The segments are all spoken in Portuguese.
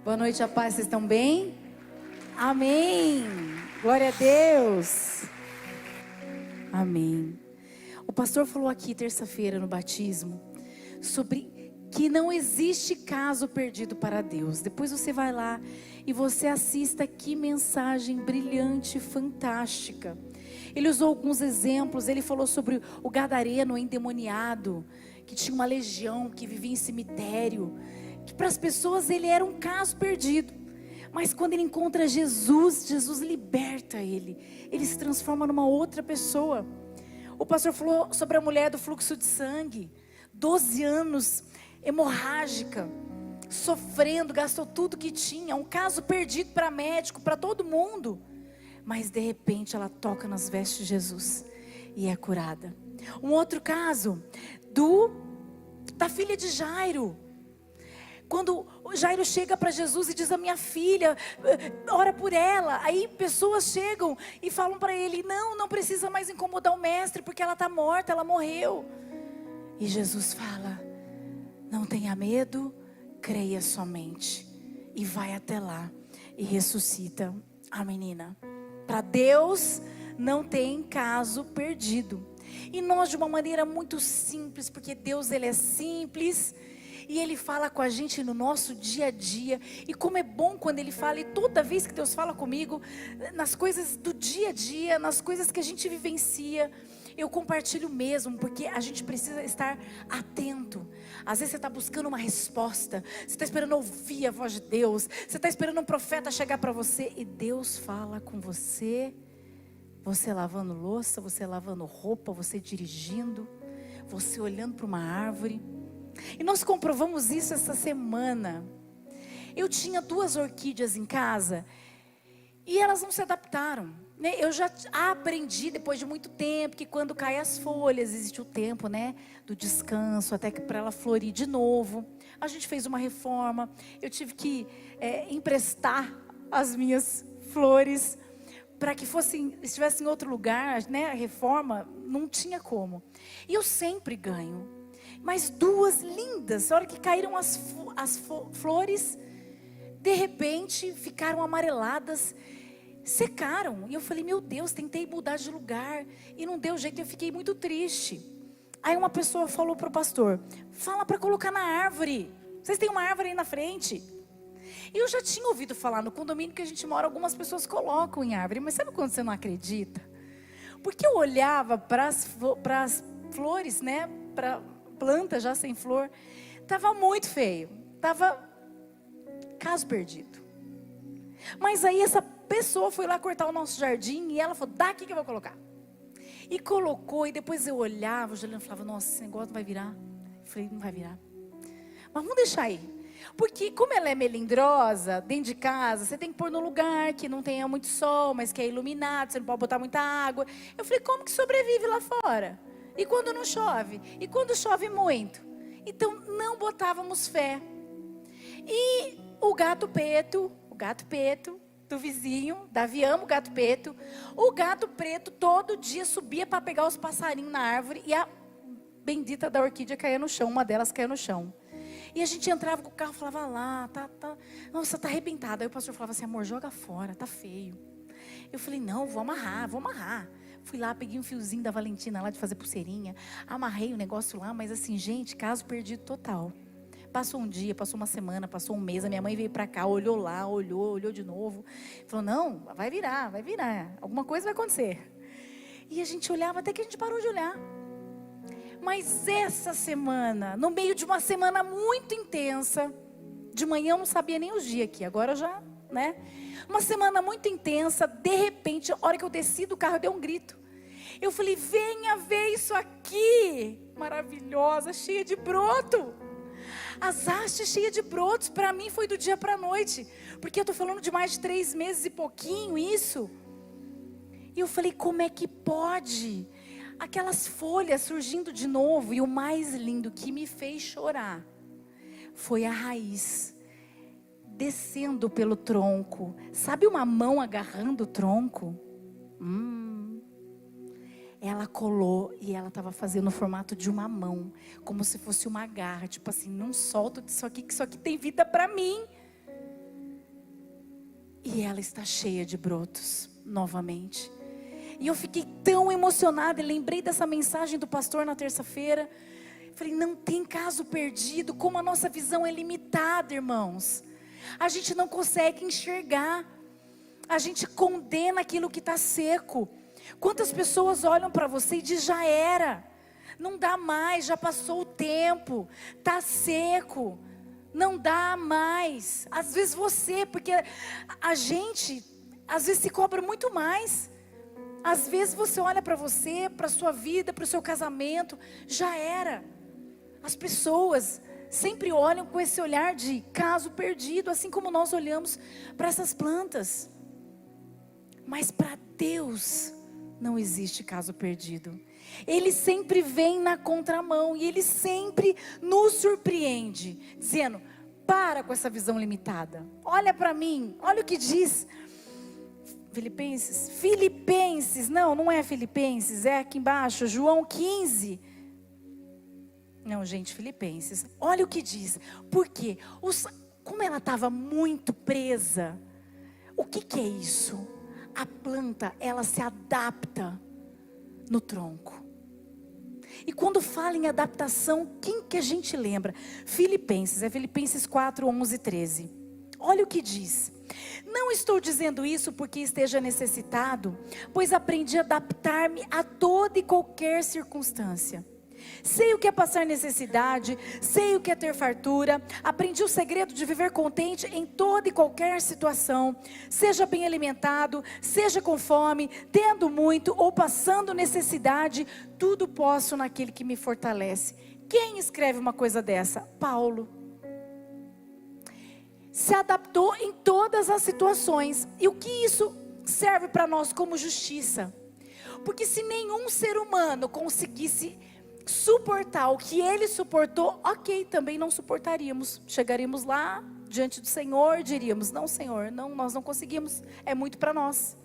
Boa noite, a paz, vocês estão bem? Amém. Glória a Deus. Amém. O pastor falou aqui terça-feira no batismo sobre que não existe caso perdido para Deus. Depois você vai lá e você assista, que mensagem brilhante, fantástica. Ele usou alguns exemplos. Ele falou sobre o gadareno endemoniado, que tinha uma legião, que vivia em cemitério, que para as pessoas ele era um caso perdido. Mas quando ele encontra Jesus, Jesus liberta ele se transforma numa outra pessoa. O pastor falou sobre a mulher do fluxo de sangue, 12 anos, hemorrágica, sofrendo, gastou tudo que tinha, um caso perdido para médico, para todo mundo. Mas de repente ela toca nas vestes de Jesus e é curada. Um outro caso, da filha de Jairo. Quando o Jairo chega para Jesus e diz: a minha filha, ora por ela. Aí pessoas chegam e falam para ele: não precisa mais incomodar o mestre, porque ela está morta, ela morreu. E Jesus fala: não tenha medo, creia somente. E vai até lá e ressuscita a menina. Para Deus não tem caso perdido. E nós, de uma maneira muito simples, porque Deus ele é simples, e Ele fala com a gente no nosso dia a dia. E como é bom quando Ele fala. E toda vez que Deus fala comigo, nas coisas do dia a dia, nas coisas que a gente vivencia, eu compartilho mesmo, porque a gente precisa estar atento. Às vezes você está buscando uma resposta, você está esperando ouvir a voz de Deus, você está esperando um profeta chegar para você, e Deus fala com você. Você lavando louça, você lavando roupa, você dirigindo, você olhando para uma árvore. E nós comprovamos isso essa semana. Eu tinha 2 orquídeas em casa e elas não se adaptaram, né? Eu já aprendi depois de muito tempo que quando caem as folhas existe o tempo, né, do descanso, até que para ela florir de novo. A gente fez uma reforma, eu tive que emprestar as minhas flores para que estivessem em outro lugar, né? A reforma não tinha como. E eu sempre ganho. Mas 2 lindas, a hora que caíram as flores, de repente ficaram amareladas, secaram. E eu falei: meu Deus, tentei mudar de lugar e não deu jeito, eu fiquei muito triste. Aí uma pessoa falou para o pastor: fala para colocar na árvore, vocês têm uma árvore aí na frente. E eu já tinha ouvido falar no condomínio que a gente mora, algumas pessoas colocam em árvore. Mas sabe quando você não acredita? Porque eu olhava para as flores, né, para planta já sem flor, estava muito feio, estava caso perdido. Mas aí essa pessoa foi lá cortar o nosso jardim e ela falou: daqui que eu vou colocar. E colocou, e depois eu olhava, o Juliano falava: nossa, esse negócio não vai virar. Eu falei: não vai virar, mas vamos deixar aí. Porque como ela é melindrosa, dentro de casa, você tem que pôr num lugar que não tenha muito sol, mas que é iluminado, você não pode botar muita água. Eu falei: como que sobrevive lá fora? E quando não chove? E quando chove muito? Então não botávamos fé. E o gato preto do vizinho, Davi ama o gato preto. O gato preto todo dia subia para pegar os passarinhos na árvore e a bendita da orquídea caía no chão, uma delas caía no chão. E a gente entrava com o carro e falava: lá, nossa, tá arrebentada. Aí o pastor falava assim: amor, joga fora, tá feio. Eu falei: não, vou amarrar. Fui lá, peguei um fiozinho da Valentina lá de fazer pulseirinha, amarrei o negócio lá, mas assim, gente, caso perdido total. Passou um dia, passou uma semana, passou um mês, a minha mãe veio pra cá, olhou lá, olhou de novo, falou: não, vai virar, alguma coisa vai acontecer. E a gente olhava até que a gente parou de olhar. Mas essa semana, no meio de uma semana muito intensa, de manhã eu não sabia nem os dias aqui, agora já, né? Uma semana muito intensa, de repente, a hora que eu desci do carro, eu dei um grito. Eu falei: venha ver isso aqui, maravilhosa, cheia de broto. As hastes cheias de brotos, para mim foi do dia para a noite, porque eu estou falando de mais de 3 meses e pouquinho isso. E eu falei: como é que pode? Aquelas folhas surgindo de novo. E o mais lindo que me fez chorar foi a raiz descendo pelo tronco. Sabe uma mão agarrando o tronco? Ela colou e ela estava fazendo o formato de uma mão, como se fosse uma garra, tipo assim: não solto disso aqui, que isso aqui tem vida para mim. e ela está cheia de brotos novamente. E eu fiquei tão emocionada e lembrei dessa mensagem do pastor na terça-feira. Falei, não tem caso perdido. Como a nossa visão é limitada, irmãos. A gente não consegue enxergar. A gente condena aquilo que está seco. Quantas pessoas olham para você e dizem, já era. Não dá mais, já passou o tempo. Está seco. Não dá mais. Às vezes você, porque a gente, às vezes se cobra muito mais. Às vezes você olha para você, para a sua vida, para o seu casamento, já era. As pessoas sempre olham com esse olhar de caso perdido, assim como nós olhamos para essas plantas. Mas para Deus não existe caso perdido. Ele sempre vem na contramão e Ele sempre nos surpreende, dizendo, para com essa visão limitada. Olha para mim, olha o que diz Filipenses, não é Filipenses, é aqui embaixo, João 15. Não, gente, Filipenses. Olha o que diz. Por quê? Como ela estava muito presa. O que é isso? A planta, ela se adapta no tronco. E quando fala em adaptação, quem que a gente lembra? Filipenses, é Filipenses 4, 11 e 13. Olha o que diz. Não estou dizendo isso porque esteja necessitado, pois aprendi a adaptar-me a toda e qualquer circunstância. Sei o que é passar necessidade, sei o que é ter fartura, aprendi o segredo de viver contente em toda e qualquer situação, seja bem alimentado, seja com fome, tendo muito ou passando necessidade, tudo posso naquele que me fortalece. Quem escreve uma coisa dessa? Paulo. Se adaptou em todas as situações. E o que isso serve para nós como justiça? Porque se nenhum ser humano conseguisse suportar o que ele suportou, ok, também não suportaríamos. Chegaríamos lá diante do Senhor, diríamos, não Senhor, não, nós não conseguimos, é muito para nós.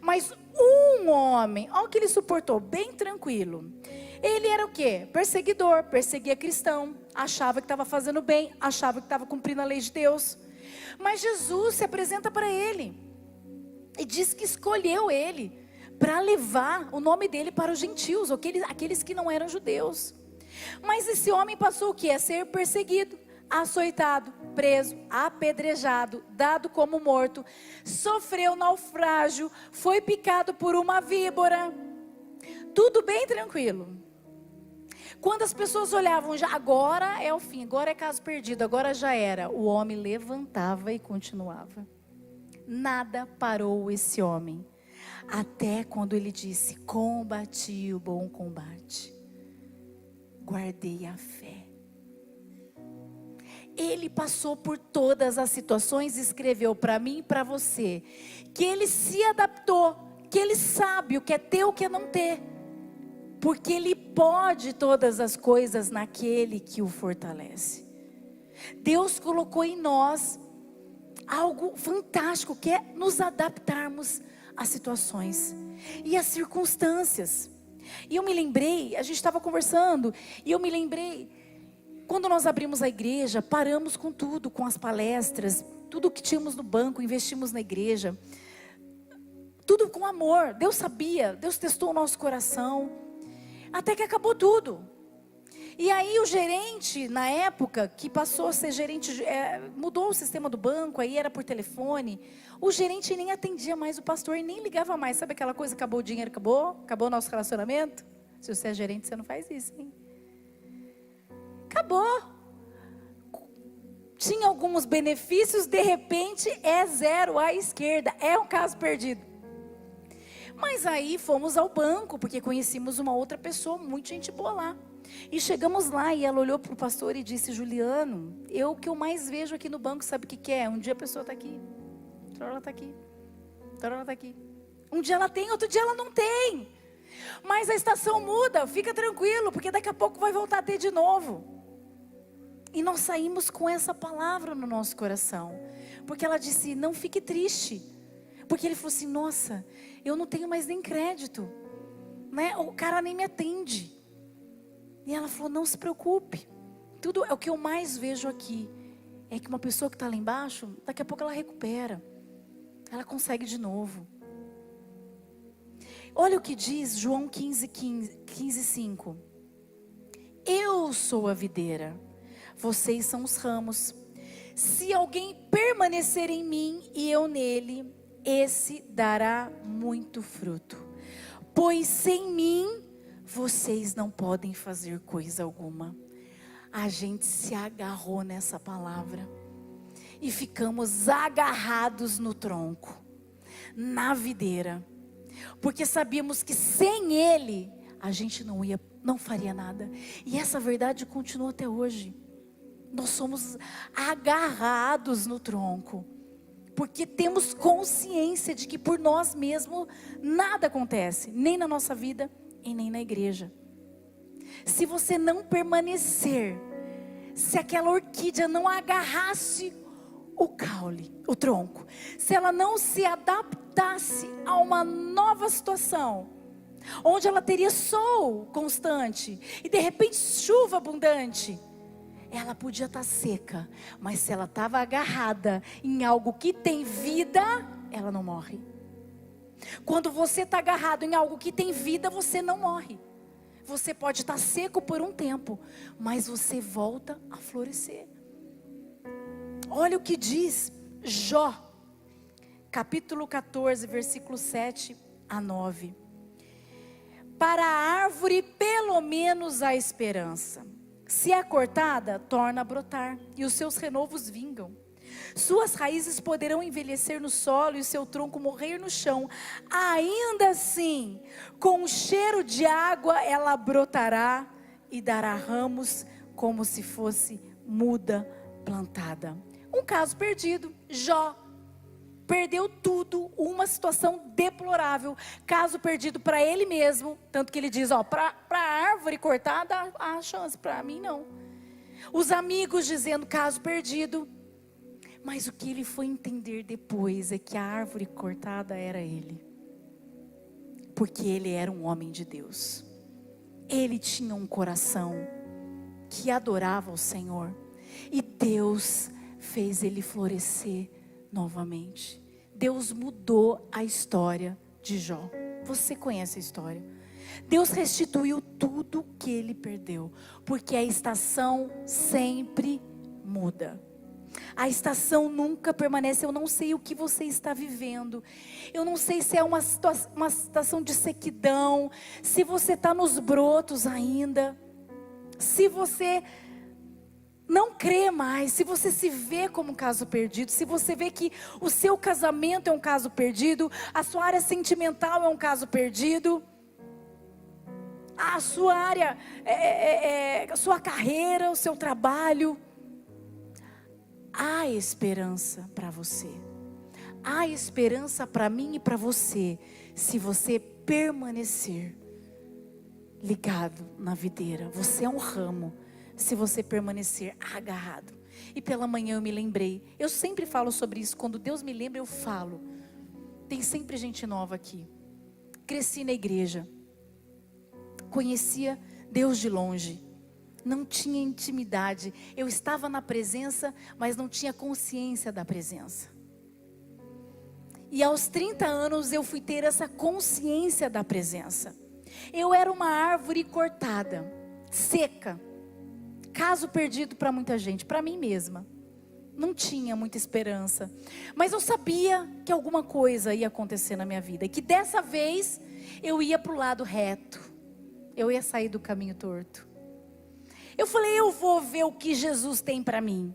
Mas um homem, olha o que ele suportou, bem tranquilo. Ele era o quê? Perseguidor, perseguia cristão, achava que estava fazendo bem, achava que estava cumprindo a lei de Deus. Mas Jesus se apresenta para ele e diz que escolheu ele para levar o nome dele para os gentios, aqueles que não eram judeus. Mas esse homem passou o quê? A ser perseguido, açoitado, preso, apedrejado, dado como morto, sofreu naufrágio, foi picado por uma víbora. Tudo bem tranquilo. Quando as pessoas olhavam, já agora é o fim, agora é caso perdido, agora já era. O homem levantava e continuava. Nada parou esse homem. Até quando ele disse, combati o bom combate. Guardei a fé. Ele passou por todas as situações e escreveu para mim e para você. Que ele se adaptou, que ele sabe o que é ter e o que é não ter. Porque ele pode todas as coisas naquele que o fortalece. Deus colocou em nós algo fantástico, que é nos adaptarmos às situações e às circunstâncias. E eu me lembrei, a gente estava conversando, e eu me lembrei, quando nós abrimos a igreja, paramos com tudo, com as palestras, tudo que tínhamos no banco, investimos na igreja. Tudo com amor, Deus sabia, Deus testou o nosso coração. Até que acabou tudo. E aí o gerente, na época, que passou a ser gerente, mudou o sistema do banco, aí era por telefone. O gerente nem atendia mais o pastor e nem ligava mais. Sabe aquela coisa, acabou o dinheiro, acabou o nosso relacionamento? Se você é gerente, você não faz isso, hein? Acabou. Tinha alguns benefícios, de repente é zero à esquerda. É um caso perdido. Mas aí fomos ao banco, porque conhecíamos uma outra pessoa, muito gente boa lá. E chegamos lá e ela olhou para o pastor e disse, Juliano, o que eu mais vejo aqui no banco, sabe o que é? Um dia a pessoa está aqui, outra hora ela está aqui, outra hora ela está aqui. Um dia ela tem, outro dia ela não tem. Mas a estação muda, fica tranquilo, porque daqui a pouco vai voltar a ter de novo. E nós saímos com essa palavra no nosso coração. Porque ela disse, não fique triste. Porque ele falou assim, nossa, eu não tenho mais nem crédito, né? O cara nem me atende. E ela falou, não se preocupe. Tudo é o que eu mais vejo aqui. É que uma pessoa que está lá embaixo, daqui a pouco ela recupera. ela consegue de novo. Olha o que diz João 15:5. Eu sou a videira, vocês são os ramos. Se alguém permanecer em mim e eu nele, esse dará muito fruto. Pois sem mim, vocês não podem fazer coisa alguma. A gente se agarrou nessa palavra e ficamos agarrados no tronco, na videira, porque sabíamos que sem Ele a gente não faria nada. E essa verdade continua até hoje. Nós somos agarrados no tronco, porque temos consciência de que por nós mesmos nada acontece, nem na nossa vida e nem na igreja. Se você não permanecer, se aquela orquídea não agarrasse o caule, o tronco, se ela não se adaptasse a uma nova situação, onde ela teria sol constante e de repente chuva abundante, ela podia estar seca, mas se ela estava agarrada em algo que tem vida, ela não morre. Quando você está agarrado em algo que tem vida, você não morre. Você pode estar seco por um tempo, mas você volta a florescer. Olha o que diz Jó, capítulo 14, versículo 7-9. Para a árvore pelo menos há esperança. Se é cortada, torna a brotar, e os seus renovos vingam. Suas raízes poderão envelhecer no solo e o seu tronco morrer no chão. Ainda assim, com o cheiro de água ela brotará e dará ramos como se fosse muda plantada. Um caso perdido, Jó. Perdeu tudo, uma situação deplorável, caso perdido para ele mesmo, tanto que ele diz, para a árvore cortada há chance, para mim não. Os amigos dizendo caso perdido, mas o que ele foi entender depois é que a árvore cortada era ele, porque ele era um homem de Deus, ele tinha um coração que adorava o Senhor, e Deus fez ele florescer novamente. Deus mudou a história de Jó. Você conhece a história. Deus restituiu tudo que ele perdeu, porque a estação sempre muda. A estação nunca permanece. Eu não sei o que você está vivendo. Eu não sei se é uma situação de sequidão, se você está nos brotos ainda, se você não crê mais, se você se vê como um caso perdido, se você vê que o seu casamento é um caso perdido, a sua área sentimental é um caso perdido, a sua área, a sua carreira, o seu trabalho, há esperança para você, há esperança para mim e para você, se você permanecer ligado na videira. Você é um ramo, se você permanecer agarrado. E pela manhã eu me lembrei, eu sempre falo sobre isso, quando Deus me lembra eu falo. Tem sempre gente nova aqui. Cresci na igreja, conhecia Deus de longe, não tinha intimidade. Eu estava na presença, mas não tinha consciência da presença. E aos 30 anos eu fui ter essa consciência da presença. Eu era uma árvore cortada, seca, caso perdido para muita gente, para mim mesma. Não tinha muita esperança, mas eu sabia que alguma coisa ia acontecer na minha vida, e que dessa vez eu ia para o lado reto, eu ia sair do caminho torto. Eu falei, eu vou ver o que Jesus tem para mim.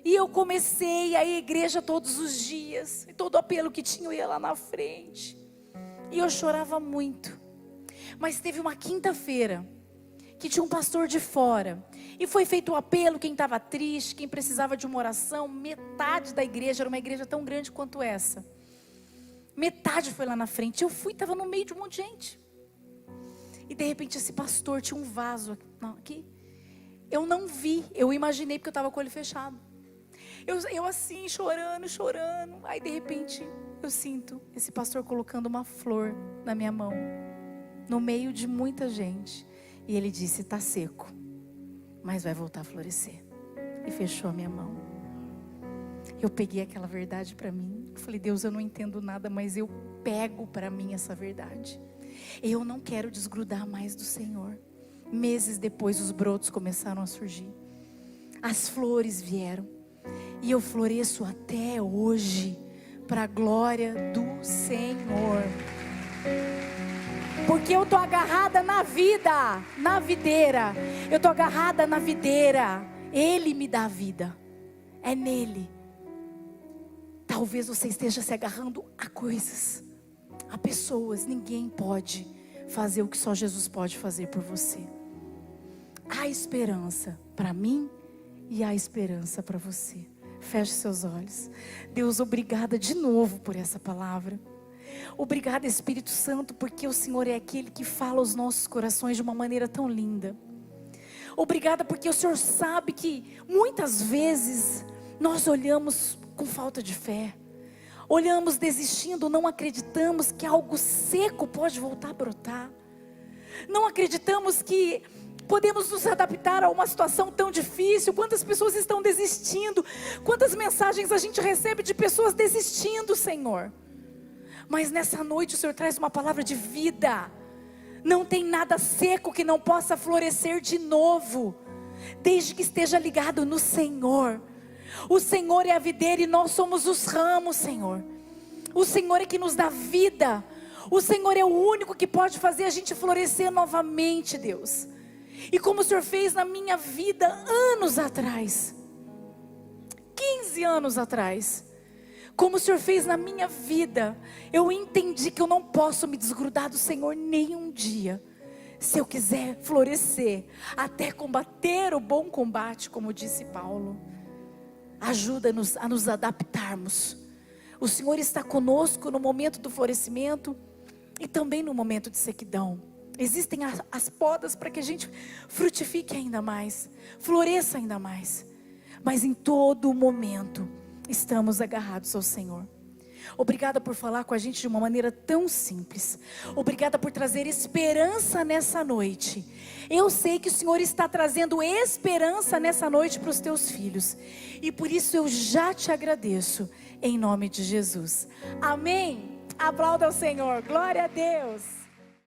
E eu comecei a ir à igreja todos os dias, e todo apelo que tinha eu ia lá na frente, e eu chorava muito. Mas teve uma quinta-feira que tinha um pastor de fora, e foi feito o apelo, quem estava triste, quem precisava de uma oração. Metade da igreja, era uma igreja tão grande quanto essa, metade foi lá na frente. Eu fui, estava no meio de um monte de gente, e de repente esse pastor tinha um vaso aqui, eu não vi, eu imaginei porque eu estava com o olho fechado, eu assim chorando, aí de repente eu sinto esse pastor colocando uma flor na minha mão, no meio de muita gente, e ele disse, está seco, mas vai voltar a florescer, e fechou a minha mão. Eu peguei aquela verdade para mim. Eu falei, Deus, eu não entendo nada, mas eu pego para mim essa verdade. Eu não quero desgrudar mais do Senhor. Meses depois os brotos começaram a surgir. As flores vieram. E eu floresço até hoje para a glória do Senhor. Porque eu estou agarrada na vida, na videira. Eu estou agarrada na videira. Ele me dá vida. É nele. Talvez você esteja se agarrando a coisas, a pessoas. Ninguém pode fazer o que só Jesus pode fazer por você. Há esperança para mim e há esperança para você. Feche seus olhos. Deus, obrigada de novo por essa palavra. Obrigada, Espírito Santo, porque o Senhor é aquele que fala aos nossos corações de uma maneira tão linda. Obrigada porque o Senhor sabe que muitas vezes nós olhamos com falta de fé. Olhamos desistindo, não acreditamos que algo seco pode voltar a brotar. Não acreditamos que podemos nos adaptar a uma situação tão difícil. Quantas pessoas estão desistindo? Quantas mensagens a gente recebe de pessoas desistindo, Senhor? Mas nessa noite o Senhor traz uma palavra de vida. Não tem nada seco que não possa florescer de novo, desde que esteja ligado no Senhor. O Senhor é a videira e nós somos os ramos, Senhor. O Senhor é que nos dá vida. O Senhor é o único que pode fazer a gente florescer novamente, Deus. E como o Senhor fez na minha vida anos atrás, 15 anos atrás, como o Senhor fez na minha vida, eu entendi que eu não posso me desgrudar do Senhor nem um dia. Se eu quiser florescer, até combater o bom combate, como disse Paulo. Ajuda-nos a nos adaptarmos. O Senhor está conosco no momento do florescimento e também no momento de sequidão. Existem as podas para que a gente frutifique ainda mais, floresça ainda mais. Mas em todo momento estamos agarrados ao Senhor. Obrigada por falar com a gente de uma maneira tão simples. Obrigada por trazer esperança nessa noite. Eu sei que o Senhor está trazendo esperança nessa noite para os teus filhos. E por isso eu já te agradeço, em nome de Jesus. Amém. Aplauda ao Senhor. Glória a Deus.